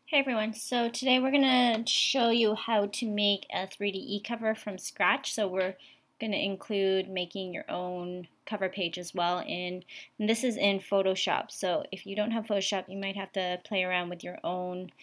Hey everyone, so today we're going to show you how to make a 3D e-cover from scratch. So we're going to include making your own cover page as well, and this is in Photoshop. So if you don't have Photoshop, you might have to play around with your own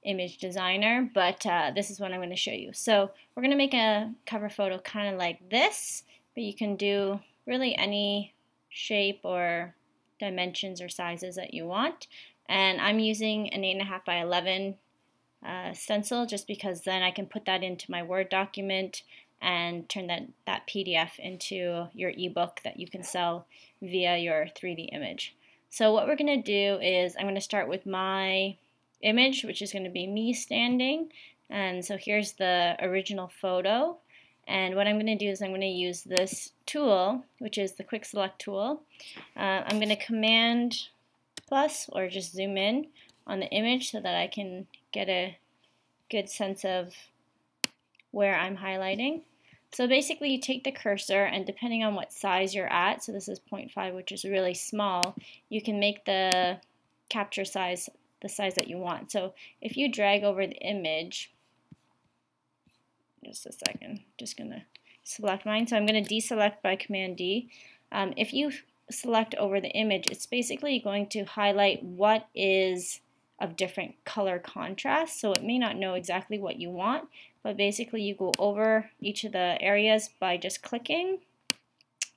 image designer, but this is what I'm going to show you. So we're going to make a cover photo kind of like this, but you can do really any shape or dimensions or sizes that you want. And I'm using an 8.5 by 11 stencil just because then I can put that into my Word document and turn that PDF into your ebook that you can sell via your 3D image. So what we're going to do is I'm going to start with my image, which is going to be me standing. And so here's the original photo. And what I'm going to do is I'm going to use this tool, which is the Quick Select tool. I'm going to Command plus or just zoom in on the image so that I can get a good sense of where I'm highlighting. So basically you take the cursor and depending on what size you're at, so this is 0.5 which is really small, you can make the capture size the size that you want. So if you drag over the image, just a second, just going to select mine. So I'm going to deselect by Command D. If you select over the image, it's basically going to highlight what is of different color contrast. So it may not know exactly what you want, but basically you go over each of the areas by just clicking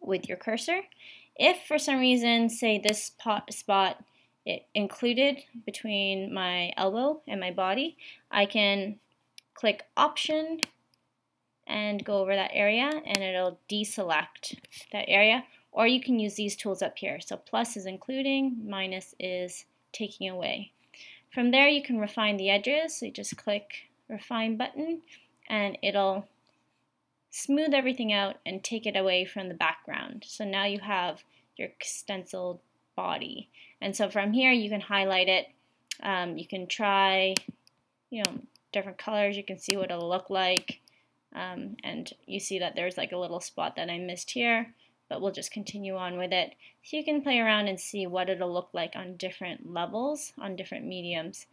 with your cursor. If for some reason, say this spot it included between my elbow and my body, I can click Option and go over that area and it'll deselect that area. Or you can use these tools up here. So plus is including, minus is taking away. From there you can refine the edges. So you just click Refine button and it'll smooth everything out and take it away from the background. So now you have your stenciled body. And so from here you can highlight it. You can try different colors. You can see what it'll look like. And you see that there's like a little spot that I missed here, but we'll just continue on with it. So you can play around and see what it'll look like on different levels, on different mediums.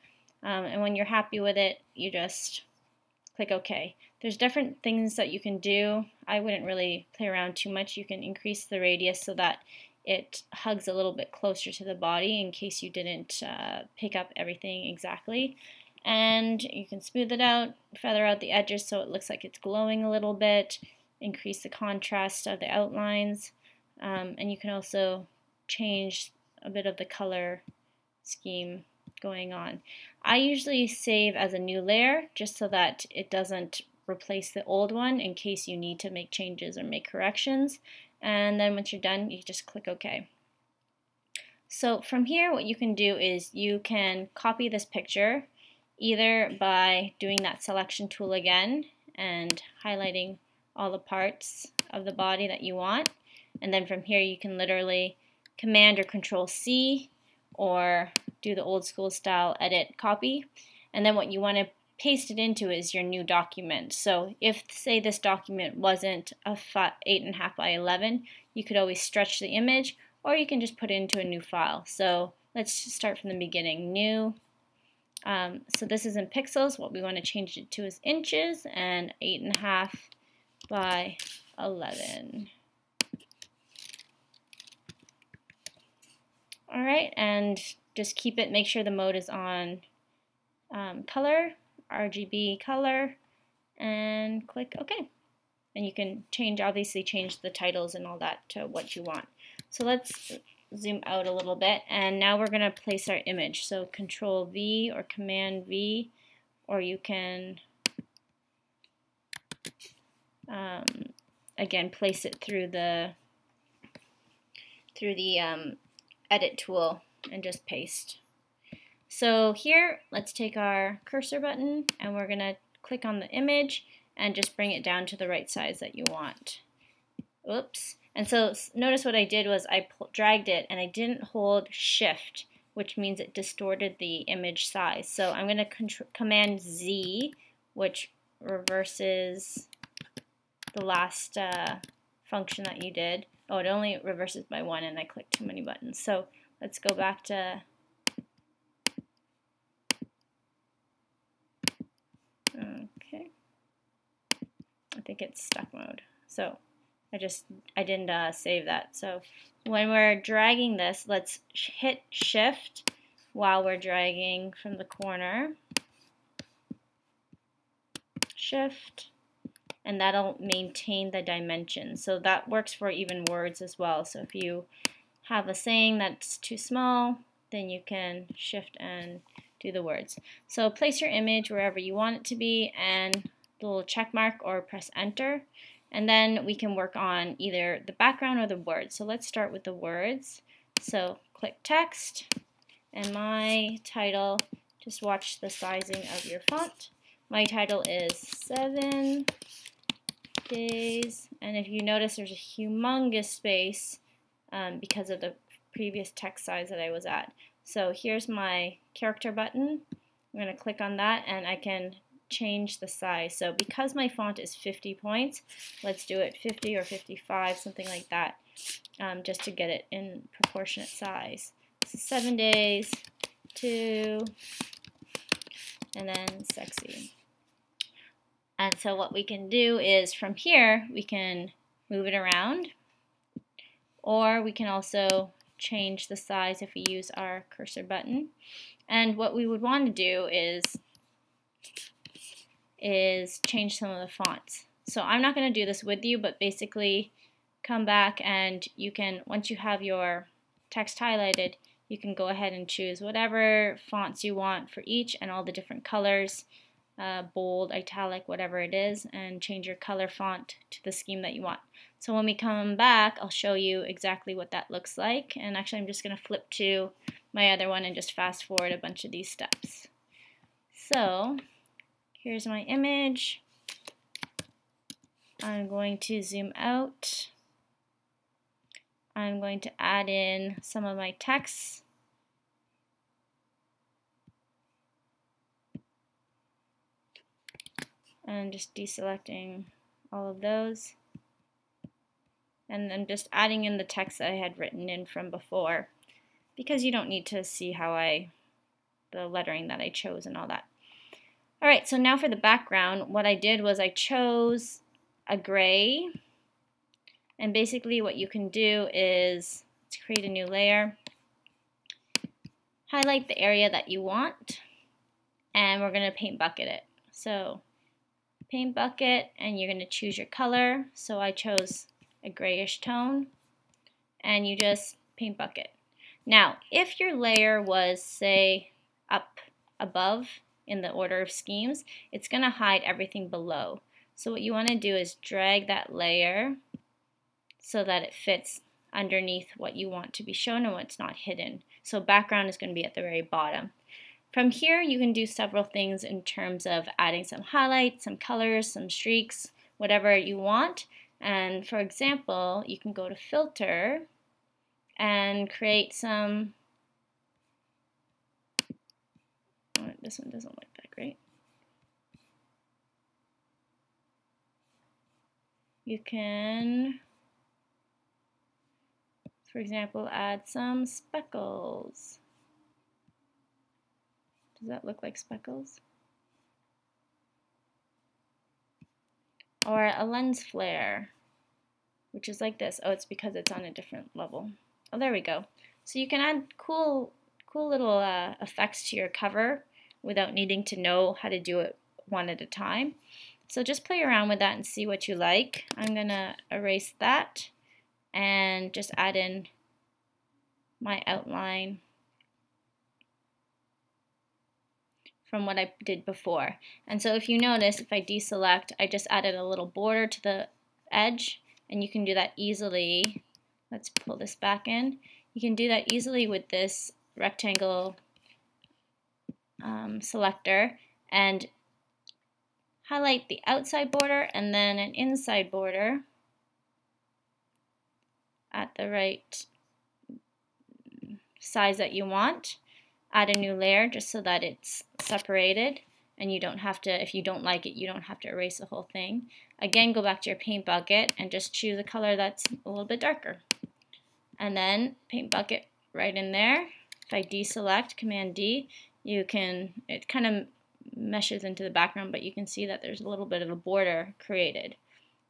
And when you're happy with it, you just click OK. There's different things that you can do. I wouldn't really play around too much. You can increase the radius so that it hugs a little bit closer to the body in case you didn't pick up everything exactly. And you can smooth it out, feather out the edges so it looks like it's glowing a little bit, increase the contrast of the outlines, and you can also change a bit of the color scheme going on. I usually save as a new layer just so that it doesn't replace the old one in case you need to make changes or make corrections. And then once you're done, you just click OK. So from here what you can do is you can copy this picture either by doing that selection tool again and highlighting all the parts of the body that you want, and then from here you can literally Command or Control C or do the old school style edit copy, and then what you want to paste it into is your new document. So if say this document wasn't a 8.5 by 11, you could always stretch the image or you can just put it into a new file. So let's start from the beginning. New. So this is in pixels. What we want to change it to is inches, and 8.5 by 11. Alright, and just keep it, make sure the mode is on color, RGB color, and click OK. And you can obviously change the titles and all that to what you want. So let's zoom out a little bit, and now we're going to place our image. So Control V or Command V, or you can again place it through the edit tool and just paste. So here let's take our cursor button and we're going to click on the image and just bring it down to the right size that you want. Oops. And so notice what I did was I dragged it and I didn't hold Shift, which means it distorted the image size. So I'm going to Command Z, which reverses the last function that you did. Oh, it only reverses by one and I clicked too many buttons. So let's go back to think it's stuck mode. So I didn't save that. So when we're dragging this, let's hit shift while we're dragging from the corner. Shift, and that'll maintain the dimension. So that works for even words as well. So if you have a saying that's too small, then you can shift and do the words. So place your image wherever you want it to be and the little check mark or press enter. And then we can work on either the background or the words. So let's start with the words. So click text, and my title, just watch the sizing of your font. My title is 7 days, and if you notice there's a humongous space because of the previous text size that I was at. So here's my character button. I'm going to click on that and I can change the size. So because my font is 50 points, let's do it 50 or 55, something like that, just to get it in proportionate size. So 7 days, 2, and then sexy. And so what we can do is from here we can move it around, or we can also change the size if we use our cursor button. And what we would want to do is change some of the fonts. So I'm not going to do this with you, but basically come back and you can, once you have your text highlighted, you can go ahead and choose whatever fonts you want for each and all the different colors. Bold, italic, whatever it is, and change your color font to the scheme that you want. So when we come back, I'll show you exactly what that looks like. And actually, I'm just going to flip to my other one and just fast forward a bunch of these steps. So here's my image. I'm going to zoom out. I'm going to add in some of my text. And just deselecting all of those. And then just adding in the text that I had written in from before, because you don't need to see how the lettering that I chose and all that. Alright, so now for the background, what I did was I chose a gray, and basically what you can do is let's create a new layer, highlight the area that you want, and we're going to paint bucket it. So paint bucket, and you're going to choose your color. So I chose a grayish tone, and you just paint bucket. Now if your layer was, say, up above in the order of schemes, it's going to hide everything below. So what you want to do is drag that layer so that it fits underneath what you want to be shown and what's not hidden. So background is going to be at the very bottom. From here, you can do several things in terms of adding some highlights, some colors, some streaks, whatever you want. And for example, you can go to Filter and create some. Oh, this one doesn't look that great. You can, for example, add some speckles. Does that look like speckles? Or a lens flare, which is like this. Oh, it's because it's on a different level. Oh, there we go. So you can add cool little effects to your cover without needing to know how to do it one at a time. So just play around with that and see what you like. I'm going to erase that and just add in my outline from what I did before. And so if you notice, if I deselect, I just added a little border to the edge, and you can do that easily. Let's pull this back in. You can do that easily with this rectangle selector and highlight the outside border and then an inside border at the right size that you want. Add a new layer just so that it's separated, and you don't have to, if you don't like it, you don't have to erase the whole thing. Again, go back to your paint bucket and just choose a color that's a little bit darker. And then paint bucket right in there. If I deselect, Command D, you can, it kind of meshes into the background, but you can see that there's a little bit of a border created.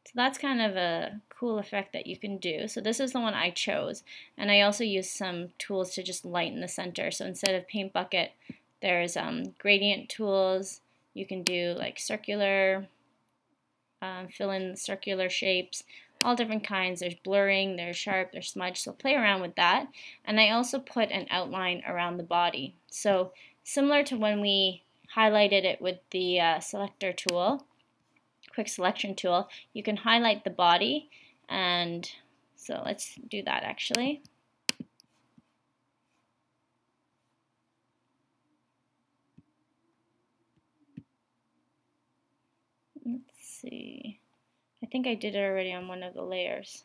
So that's kind of a cool effect that you can do. So this is the one I chose, and I also used some tools to just lighten the center. So instead of paint bucket, there's gradient tools. You can do like circular, fill in circular shapes, all different kinds. There's blurring, there's sharp, there's smudge, so play around with that. And I also put an outline around the body. So similar to when we highlighted it with the selector tool, quick selection tool, you can highlight the body, and so let's do that actually. Let's see. I think I did it already on one of the layers,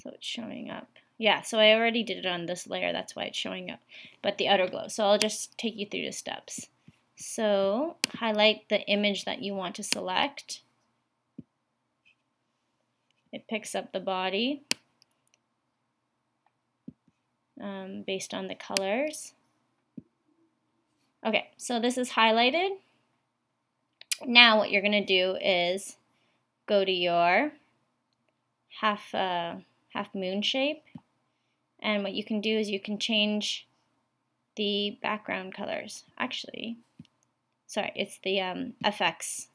so it's showing up. Yeah, so I already did it on this layer, that's why it's showing up, but the outer glow. So I'll just take you through the steps. So highlight the image that you want to select. It picks up the body based on the colors. Okay, so this is highlighted. Now what you're going to do is go to your half moon shape, and what you can do is you can change the background colors. Actually, sorry, it's the FX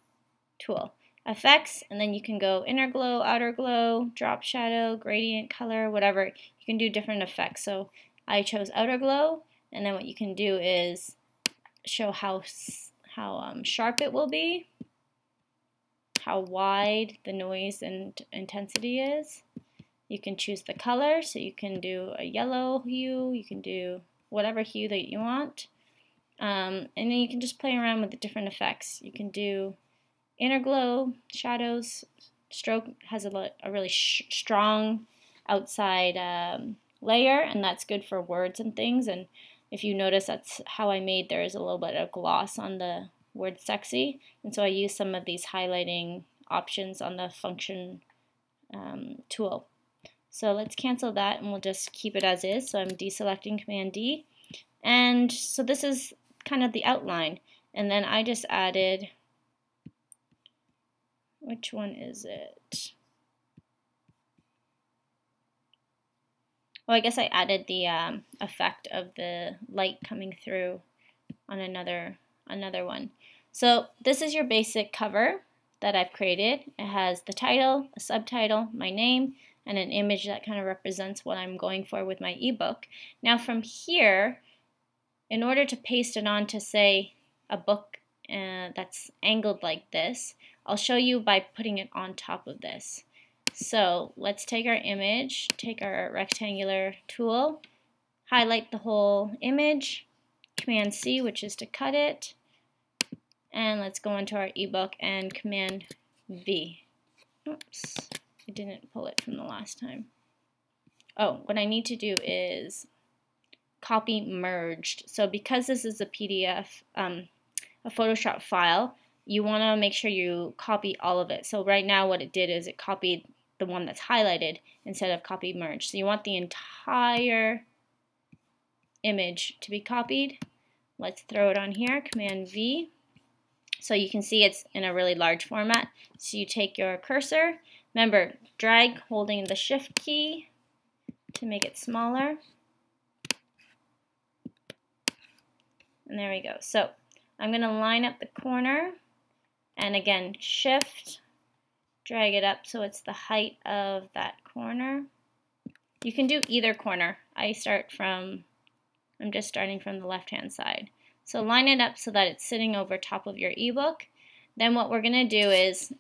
tool. FX, and then you can go inner glow, outer glow, drop shadow, gradient color, whatever. You can do different effects. So I chose outer glow, and then what you can do is show how sharp it will be, how wide the noise and intensity is. You can choose the color, so you can do a yellow hue, you can do whatever hue that you want, and then you can just play around with the different effects. You can do inner glow, shadows, stroke has a really strong outside layer, and that's good for words and things. And if you notice, that's how I made there is a little bit of gloss on the word sexy, and so I use some of these highlighting options on the function tool. So let's cancel that, and we'll just keep it as is. So I'm deselecting Command D, and so this is kind of the outline, and then I just added, which one is it? Well, I guess I added the effect of the light coming through on another one. So this is your basic cover that I've created. It has the title, a subtitle, my name, and an image that kind of represents what I'm going for with my ebook. Now from here, in order to paste it onto, say, a book that's angled like this, I'll show you by putting it on top of this. So let's take our image, take our rectangular tool, highlight the whole image, Command C, which is to cut it, and let's go into our ebook and Command V. Oops, I didn't pull it from the last time. Oh, what I need to do is copy merged. So because this is a PDF, a Photoshop file, you want to make sure you copy all of it. So right now what it did is it copied the one that's highlighted instead of copy merge. So you want the entire image to be copied. Let's throw it on here, Command V. So you can see it's in a really large format. So you take your cursor, remember, drag holding the Shift key to make it smaller. And there we go. So I'm going to line up the corner, and again, Shift, drag it up so it's the height of that corner. You can do either corner. I'm just starting from the left-hand side. So line it up so that it's sitting over top of your ebook. Then what we're going to do is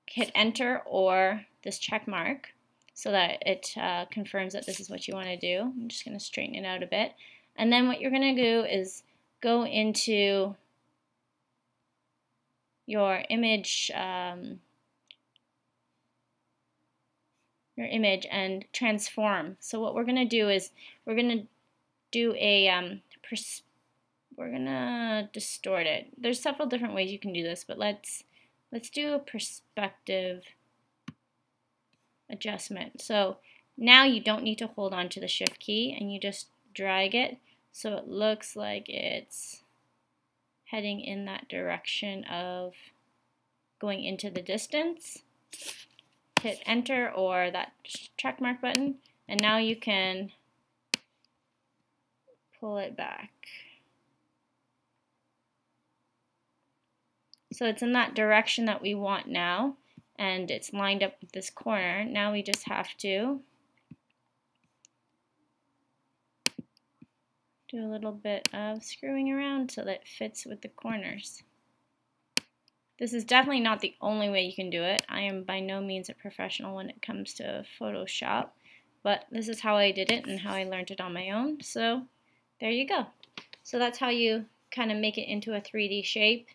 hit Enter or this check mark so that it confirms that this is what you want to do. I'm just going to straighten it out a bit. And then what you're going to do is go into your image and transform. So what we're going to do is we're going to do a we're going to distort it. There's several different ways you can do this, but let's do a perspective adjustment. So now you don't need to hold on to the Shift key, and you just drag it so it looks like it's heading in that direction of going into the distance. hit enter or that check mark button, and now you can pull it back. So it's in that direction that we want now, and it's lined up with this corner. Now we just have to do a little bit of screwing around so that it fits with the corners. This is definitely not the only way you can do it. I am by no means a professional when it comes to Photoshop, but this is how I did it and how I learned it on my own. So there you go. So that's how you kind of make it into a 3D shape.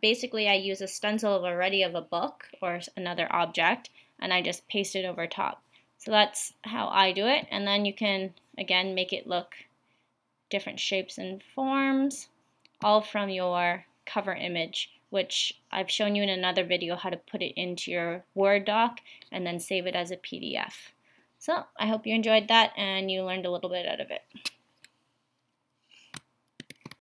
Basically, I use a stencil already of a book or another object, and I just paste it over top. So that's how I do it, and then you can, again, make it look different shapes and forms, all from your cover image, which I've shown you in another video how to put it into your Word doc and then save it as a PDF. So I hope you enjoyed that and you learned a little bit out of it.